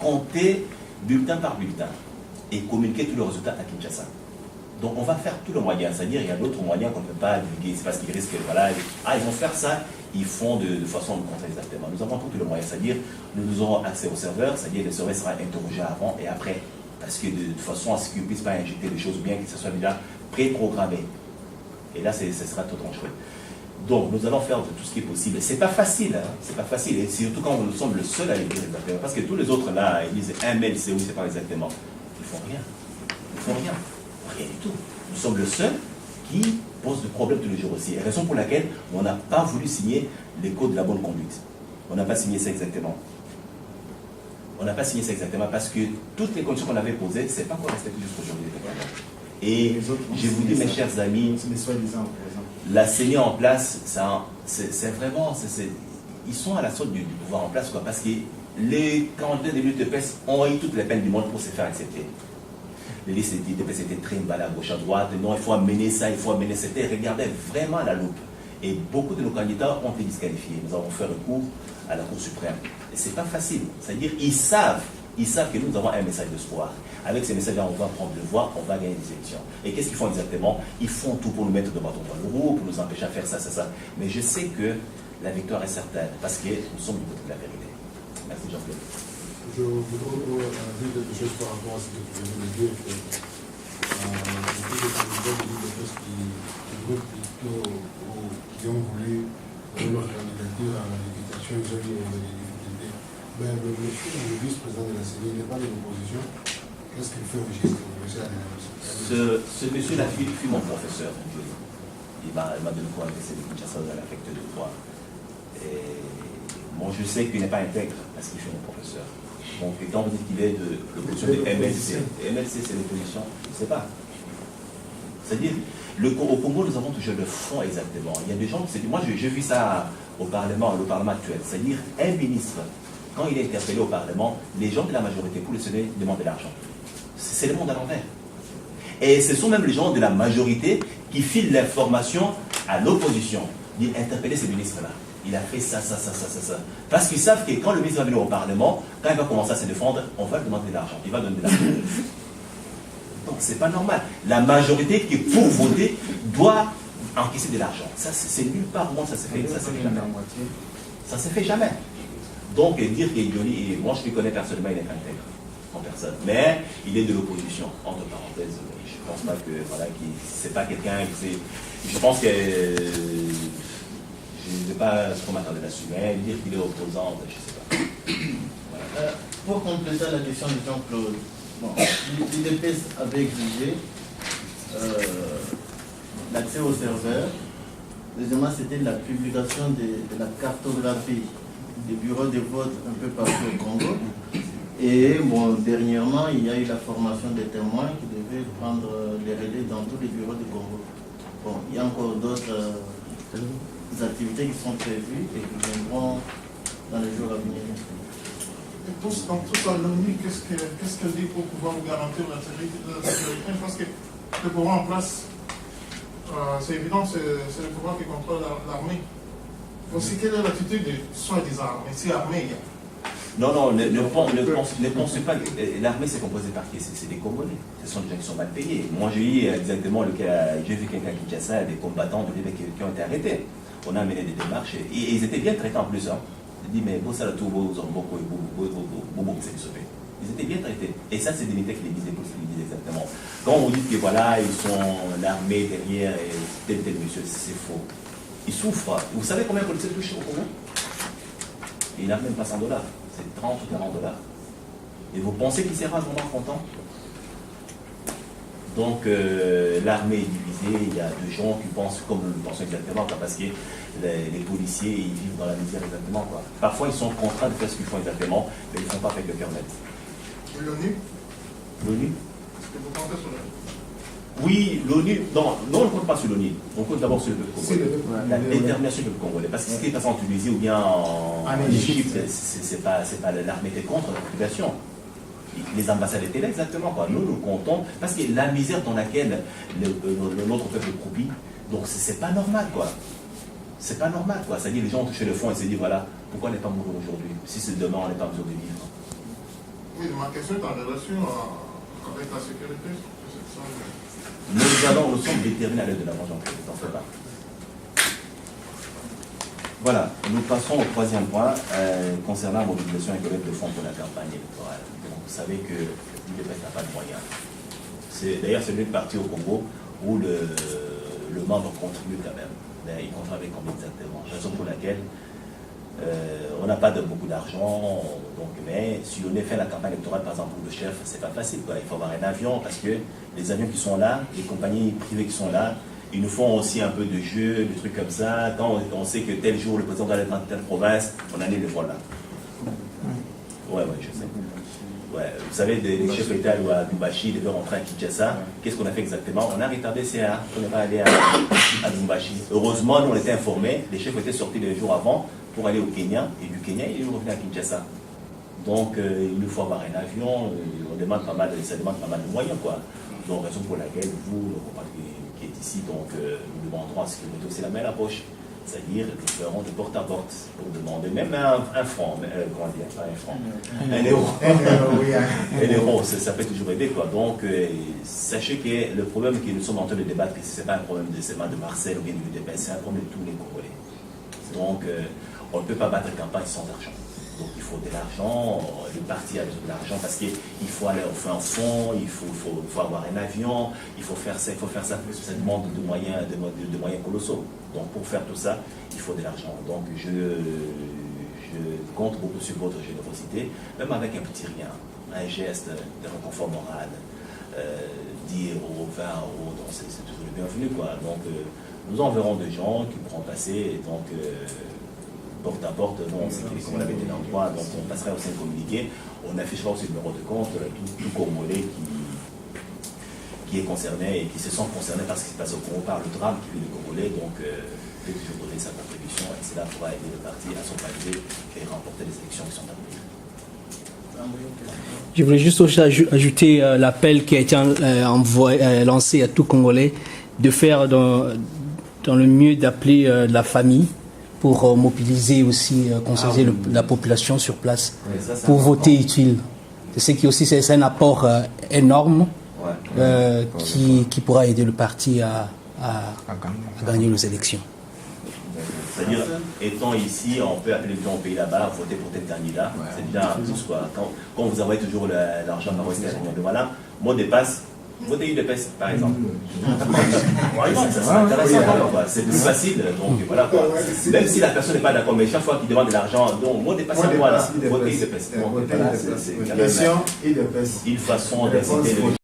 compter bulletin par bulletin et communiquer tous les résultats à Kinshasa. Donc on va faire tout le moyen, c'est-à-dire il y a d'autres moyens qu'on ne peut pas divulguer, c'est parce qu'ils risquent, voilà, ils vont faire ça, ils font de façon de compter exactement. Nous avons tout le moyen, c'est-à-dire nous aurons accès au serveur, c'est-à-dire le serveur sera interrogé avant et après, parce que de façon à ce qu'ils ne puissent pas injecter des choses bien que ce soit déjà préprogrammé. Et là, ce sera totalement chouette. Donc, nous allons faire de tout ce qui est possible. C'est pas facile, hein? C'est pas facile. Et surtout quand nous sommes le seul à le dire exactement. Parce que tous les autres là, ils disent un mail, c'est où, c'est pas exactement. Ils font rien. Ils font rien. Rien du tout. Nous sommes le seul qui pose des problèmes tous les jours aussi. Et raison pour laquelle on n'a pas voulu signer les codes de la bonne conduite. On n'a pas signé ça exactement. On n'a pas signé ça exactement parce que toutes les conditions qu'on avait posées, c'est pas encore respecté jusqu'aujourd'hui. Et je vous dis, mes chers amis, la CENI en place, c'est vraiment, ils sont à la sorte du pouvoir en place, quoi, parce que les candidats de l'UTPS ont eu toutes les peines du monde pour se faire accepter. Les listes de l'UTPS étaient très mal à gauche, à droite, non, il faut amener ça, il faut amener ça, regardez vraiment à la loupe. Et beaucoup de nos candidats ont été disqualifiés. Nous avons fait recours à la Cour suprême. Et ce n'est pas facile, c'est-à-dire ils savent que nous avons un message d'espoir. Avec ces messages-là, on va prendre le voix, on va gagner des élections. Et qu'est-ce qu'ils font exactement? Ils font tout pour nous mettre de bâton dans le roue, pour nous empêcher à faire ça, ça, ça. Mais je sais que la victoire est certaine, parce que nous sommes du côté de la vérité. Merci Jean-Claude. Je voudrais dire quelque chose par rapport à ce que tu viens de dire. Beaucoup de candidats de l'UDPS qui ont voulu donner leur candidature à la députation, ils ont eu des difficultés. Ben, le vice-président de la CENI n'est pas de l'opposition. Qu'est-ce qu'il fait au geste? Ce monsieur-là fut mon professeur. Il m'a donné quoi avec ses Kinshasa à l'affect de droit. Et bon, je sais qu'il n'est pas intègre parce qu'il fait mon professeur. Donc, quand vous dites qu'il est de l'opposition de MLC, MLC c'est l'opposition, je ne sais pas. C'est-à-dire, au Congo, nous avons toujours le fond exactement. Il y a des gens, moi j'ai vu ça au Parlement actuel, c'est-à-dire un ministre. Quand il est interpellé au Parlement, les gens de la majorité pour le Sénat demandent de l'argent. C'est le monde à l'envers. Et ce sont même les gens de la majorité qui filent l'information à l'opposition. Ils interpeller ce ministre-là. Il a fait ça, ça, ça, ça, ça, ça. Parce qu'ils savent que quand le ministre va venir au Parlement, quand il va commencer à se défendre, on va lui demander de l'argent. Il va donner de l'argent. Donc c'est pas normal. La majorité qui est pour voter doit encaisser de l'argent. Ça, c'est nulle part. Moi, ça se fait jamais. Ça se fait jamais. Donc, dire qu'il est Yoli, moi je ne le connais personnellement, il est intègre, en personne. Mais il est de l'opposition, entre parenthèses. Je ne pense pas que, voilà, c'est pas quelqu'un qui je pense que, je ne sais pas ce qu'on m'attendait là-dessus, mais dire qu'il est opposant, je ne sais pas. Voilà. Pour compléter la question de Jean-Claude, bon, l'UDPS avait exigé l'accès au serveur. Deuxièmement, c'était la publication de la cartographie des bureaux de vote un peu partout au Congo. Et bon, dernièrement, il y a eu la formation des témoins qui devaient prendre les relais dans tous les bureaux du Congo. Bon, il y a encore d'autres activités qui sont prévues et qui viendront dans les jours à venir. Et dans tout ça, l'ONU, qu'est-ce qu'elle dit pour pouvoir vous garantir la sécurité? Parce que le pouvoir en place, c'est évident, c'est le pouvoir qui contrôle l'armée. Aussi, quelle est l'attitude des soi-disant armées? Si armée, il y a. Non, ne pensez pas. L'armée, c'est composé par qui? C'est des Congolais. Ce sont des gens qui sont mal payés. Moi, j'ai eu exactement le cas. J'ai vu quelqu'un qui Kinshasa, des combattants de l'État qui ont été arrêtés. On a mené des démarches et ils étaient bien traités en plus. Hein. J'ai dit, mais vous, ça, tout, vous, beaucoup, c'est sauvé. Ils étaient bien traités. Et ça, c'est des militaires qui les disaient, pour ce qu'ils disent exactement. Quand on dit que voilà, ils sont l'armée derrière et tel monsieur, c'est faux. Ils souffrent. Vous savez combien de policiers touchent au Congo? Il n'a même pas 100 $. C'est 30 ou 40 $. Et vous pensez qu'il sera vraiment content? Donc l'armée est divisée, il y a des gens qui pensent comme nous pensons exactement, parce que les policiers ils vivent dans la misère exactement. Quoi. Parfois ils sont contraints de faire ce qu'ils font exactement, mais ils ne font pas avec le cœur net. L'ONU? L'ONU? Est-ce que vous comptez sur l'ONU? Oui, l'ONU, non, on ne compte pas sur l'ONU, on compte d'abord sur le peuple congolais. La détermination du peuple congolais. Parce que ce qui est passé en Tunisie ou bien en Égypte, c'est pas l'armée qui est contre la population. Les ambassades étaient là exactement. Quoi. Nous comptons, parce que la misère dans laquelle notre peuple croupit, donc c'est pas normal, quoi. C'est pas normal, quoi. C'est-à-dire les gens touchent le fond et se disent, voilà, pourquoi on n'est pas mort aujourd'hui? Si c'est demain, on n'est pas en mesure de vivre. Oui, ma question est en relation avec la sécurité. Nous sommes déterminés à l'aide de l'argent, j'en fais pas. Voilà, nous passons au troisième point concernant la mobilisation et collecte de fonds pour la campagne électorale. Donc, vous savez que l'UDPS n'a pas de moyens. D'ailleurs, c'est l'unique parti au Congo où le membre contribue quand même. Mais il contribue avec combien exactement? Raison pour laquelle on n'a pas beaucoup d'argent, mais si on est fait la campagne électorale, par exemple, pour le chef, c'est pas facile, quoi. Il faut avoir un avion parce que les avions qui sont là, les compagnies privées qui sont là, ils nous font aussi un peu de jeu, des trucs comme ça. Quand on sait que tel jour le président va aller dans telle province, on annule le vol là. Ouais, je sais. Ouais, vous savez, les chefs d'État à Lubumbashi devaient rentrer à Kinshasa. Qu'est-ce qu'on a fait exactement? On a retardé CA, on n'est pas allé à Lubumbashi. Heureusement, nous on était informés, les chefs étaient sortis les jours avant pour aller au Kenya, et du Kenya, ils sont revenus à Kinshasa. Donc, il nous faut avoir un avion, ça demande pas mal de moyens, quoi. Donc, raison pour laquelle vous, le compatriote qui est ici, donc, nous demanderons à ce que vous mettez aussi la main à la poche. C'est-à-dire, nous ferons de porte à porte pour demander même un franc, comment dire, pas un franc, un euro. Un euro, ça peut toujours aider, quoi. Donc, sachez que le problème que nous sommes en train de débattre, ce n'est pas un problème seulement de Marcel ou bien du UDPS, c'est un problème de tous les Congolais. Donc, on ne peut pas battre campagne sans argent. Donc il faut de l'argent, le parti a besoin de l'argent parce qu'il faut aller au fin fond, il faut avoir un avion, il faut faire ça, ça demande de moyens colossaux. Donc pour faire tout ça, il faut de l'argent. Donc je compte beaucoup sur votre générosité, même avec un petit rien, un geste de réconfort moral, 10 euros, 20 euros, donc c'est toujours le bienvenu, quoi. Donc nous enverrons des gens qui pourront passer, donc porte à porte, non, comme on l'avait dit dans le droit, donc on passera aussi un communiqué, on affichera aussi le numéro de compte, tout Congolais qui est concerné et qui se sent concerné par ce qui se passe au Congo, par le drame qui vit le Congolais, donc peut toujours donner sa contribution et cela pourra aider le parti à s'organiser et remporter les élections qui sont à venir. Je voulais juste aussi ajouter l'appel qui a été lancé à tout Congolais de faire dans le mieux d'appeler la famille pour mobiliser aussi, conseiller la population sur place pour voter utile. Je sais aussi c'est un apport énorme qui pourra aider le parti à gagner les élections. C'est-à-dire, étant ici, on peut appeler les gens au pays là-bas, voter pour tel candidat. C'est déjà tous, quoi. Quand vous envoyez toujours l'argent par Western Union, voilà, mot de passe, votez UDPS, par exemple. C'est plus facile, donc voilà, quoi. Même si la personne n'est pas d'accord, mais chaque fois qu'il demande de l'argent, donc mot de passe à moi, là, votez UDPS. C'est quand même une façon d'inciter les gens.